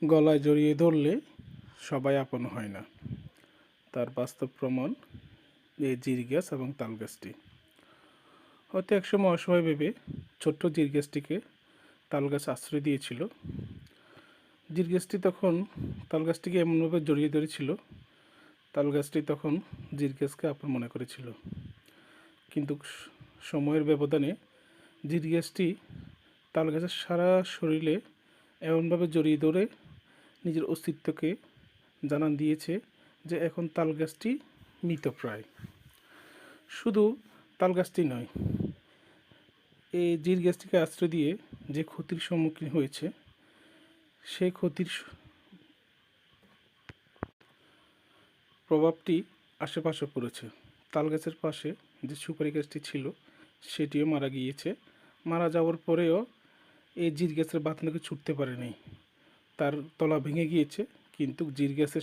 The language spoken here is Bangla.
গলায় জড়িয়ে ধরলে সবাই আপন হয় না, তার বাস্তব প্রমাণ এই জির গাছ এবং তাল গাছটি। হয়তো একসময় অসহায় ভেবে ছোট্ট জির গাছটিকে তাল গাছ আশ্রয় দিয়েছিল। জির গাছটি তখন তাল গাছটিকে এমনভাবে জড়িয়ে ধরেছিল, তাল গাছটি তখন জির গাছকে আপন মনে করেছিল। কিন্তু সময়ের ব্যবধানে জির গাছটি তাল গাছের সারা শরীরে এমনভাবে জড়িয়ে ধরে নিজের অস্তিত্বকে জানান দিয়েছে যে এখন তাল গাছটি মৃতপ্রায়। শুধু তাল গাছটি নয়, এই জির গাছটিকে আশ্রয় দিয়ে যে ক্ষতির সম্মুখীন হয়েছে, সেই ক্ষতির প্রভাবটি আশেপাশে পড়েছে। তাল গাছের পাশে যে সুপারি গাছটি ছিল সেটিও মারা গিয়েছে। মারা যাওয়ার পরেও এই জির গাছের বাঁধনাকে ছুটতে পারেনি, তার তলা ভেঙে গিয়েছে, কিন্তু জির গাছের